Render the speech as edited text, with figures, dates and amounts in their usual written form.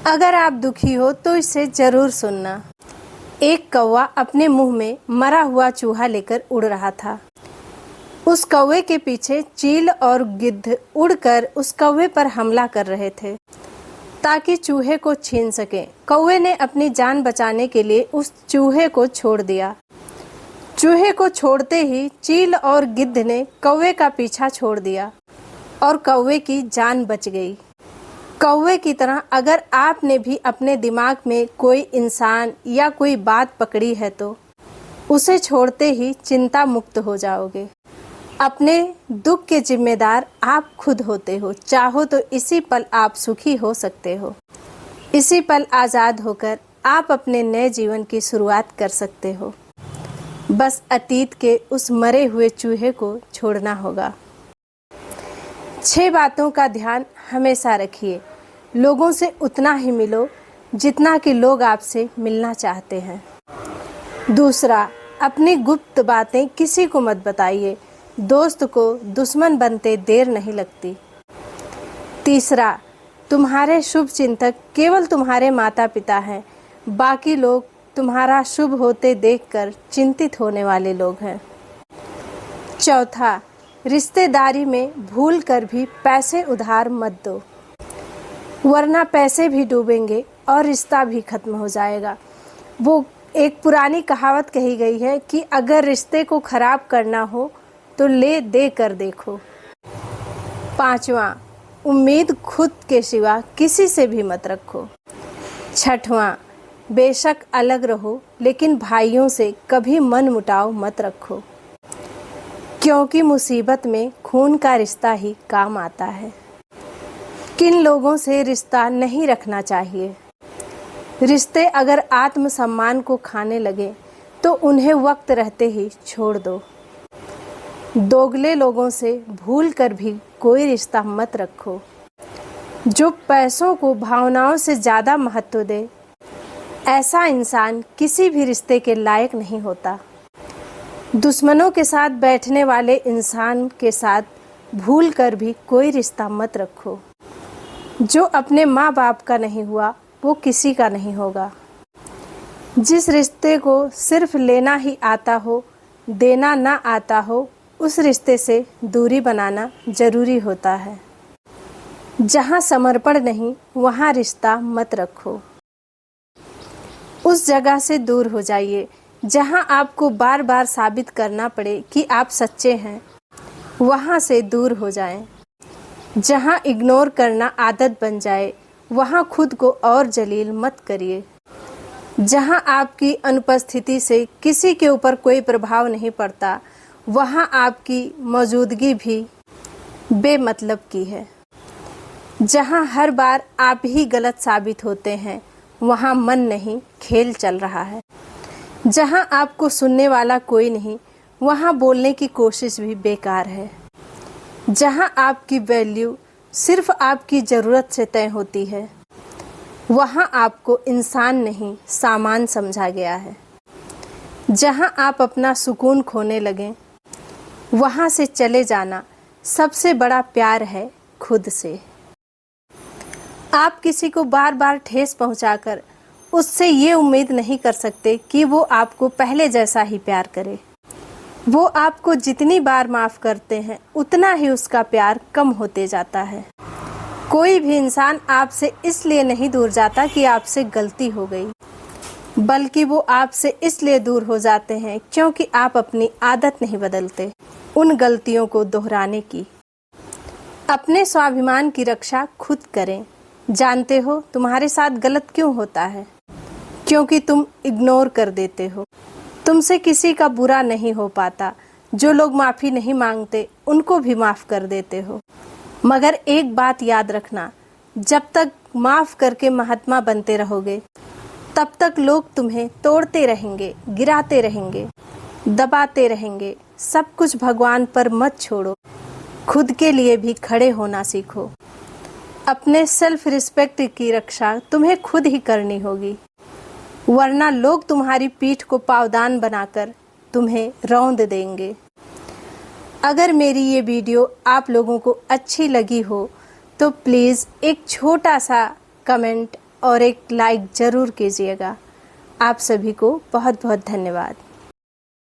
अगर आप दुखी हो तो इसे जरूर सुनना। एक कौवा अपने मुंह में मरा हुआ चूहा लेकर उड़ रहा था। उस कौवे के पीछे चील और गिद्ध उड़कर उस कौवे पर हमला कर रहे थे ताकि चूहे को छीन सकें। कौवे ने अपनी जान बचाने के लिए उस चूहे को छोड़ दिया। चूहे को छोड़ते ही चील और गिद्ध ने कौवे का पीछा छोड़ दिया और कौवे की जान बच गई। कौवे की तरह अगर आपने भी अपने दिमाग में कोई इंसान या कोई बात पकड़ी है तो उसे छोड़ते ही चिंता मुक्त हो जाओगे। अपने दुख के जिम्मेदार आप खुद होते हो। चाहो तो इसी पल आप सुखी हो सकते हो। इसी पल आज़ाद होकर आप अपने नए जीवन की शुरुआत कर सकते हो। बस अतीत के उस मरे हुए चूहे को छोड़ना होगा। 6 बातों का ध्यान हमेशा रखिए। लोगों से उतना ही मिलो जितना कि लोग आपसे मिलना चाहते हैं। दूसरा, अपनी गुप्त बातें किसी को मत बताइए। दोस्त को दुश्मन बनते देर नहीं लगती। तीसरा, तुम्हारे शुभ चिंतक केवल तुम्हारे माता पिता हैं। बाकी लोग तुम्हारा शुभ होते देखकर चिंतित होने वाले लोग हैं। चौथा, रिश्तेदारी में भूल कर भी पैसे उधार मत दो, वरना पैसे भी डूबेंगे और रिश्ता भी खत्म हो जाएगा। वो एक पुरानी कहावत कही गई है कि अगर रिश्ते को खराब करना हो तो ले दे कर देखो। पांचवा, उम्मीद खुद के सिवा किसी से भी मत रखो। छठवां, बेशक अलग रहो लेकिन भाइयों से कभी मन मुटाव मत रखो, क्योंकि मुसीबत में खून का रिश्ता ही काम आता है। किन लोगों से रिश्ता नहीं रखना चाहिए? रिश्ते अगर आत्मसम्मान को खाने लगे तो उन्हें वक्त रहते ही छोड़ दो। दोगले लोगों से भूल कर भी कोई रिश्ता मत रखो। जो पैसों को भावनाओं से ज़्यादा महत्व दे, ऐसा इंसान किसी भी रिश्ते के लायक नहीं होता। दुश्मनों के साथ बैठने वाले इंसान के साथ भूल कर भी कोई रिश्ता मत रखो। जो अपने माँ बाप का नहीं हुआ वो किसी का नहीं होगा। जिस रिश्ते को सिर्फ लेना ही आता हो, देना ना आता हो, उस रिश्ते से दूरी बनाना जरूरी होता है। जहाँ समर्पण नहीं वहाँ रिश्ता मत रखो। उस जगह से दूर हो जाइए जहाँ आपको बार बार साबित करना पड़े कि आप सच्चे हैं। वहाँ से दूर हो जाएं। जहाँ इग्नोर करना आदत बन जाए वहाँ खुद को और जलील मत करिए। जहाँ आपकी अनुपस्थिति से किसी के ऊपर कोई प्रभाव नहीं पड़ता, वहाँ आपकी मौजूदगी भी बेमतलब की है। जहाँ हर बार आप ही गलत साबित होते हैं, वहाँ मन नहीं खेल चल रहा है। जहाँ आपको सुनने वाला कोई नहीं, वहाँ बोलने की कोशिश भी बेकार है। जहाँ आपकी वैल्यू सिर्फ आपकी ज़रूरत से तय होती है, वहाँ आपको इंसान नहीं सामान समझा गया है। जहाँ आप अपना सुकून खोने लगें, वहाँ से चले जाना सबसे बड़ा प्यार है खुद से। आप किसी को बार बार ठेस पहुँचाकर उससे ये उम्मीद नहीं कर सकते कि वो आपको पहले जैसा ही प्यार करे। वो आपको जितनी बार माफ़ करते हैं उतना ही उसका प्यार कम होते जाता है। कोई भी इंसान आपसे इसलिए नहीं दूर जाता कि आपसे गलती हो गई, बल्कि वो आपसे इसलिए दूर हो जाते हैं क्योंकि आप अपनी आदत नहीं बदलते उन गलतियों को दोहराने की। अपने स्वाभिमान की रक्षा खुद करें। जानते हो तुम्हारे साथ गलत क्यों होता है? क्योंकि तुम इग्नोर कर देते हो। तुमसे किसी का बुरा नहीं हो पाता। जो लोग माफ़ी नहीं मांगते उनको भी माफ़ कर देते हो। मगर एक बात याद रखना, जब तक माफ़ करके महात्मा बनते रहोगे तब तक लोग तुम्हें तोड़ते रहेंगे, गिराते रहेंगे, दबाते रहेंगे। सब कुछ भगवान पर मत छोड़ो। खुद के लिए भी खड़े होना सीखो। अपने सेल्फ रिस्पेक्ट की रक्षा तुम्हें खुद ही करनी होगी, वरना लोग तुम्हारी पीठ को पावदान बनाकर तुम्हें रौंद देंगे। अगर मेरी ये वीडियो आप लोगों को अच्छी लगी हो तो प्लीज़ एक छोटा सा कमेंट और एक लाइक ज़रूर कीजिएगा। आप सभी को बहुत बहुत धन्यवाद।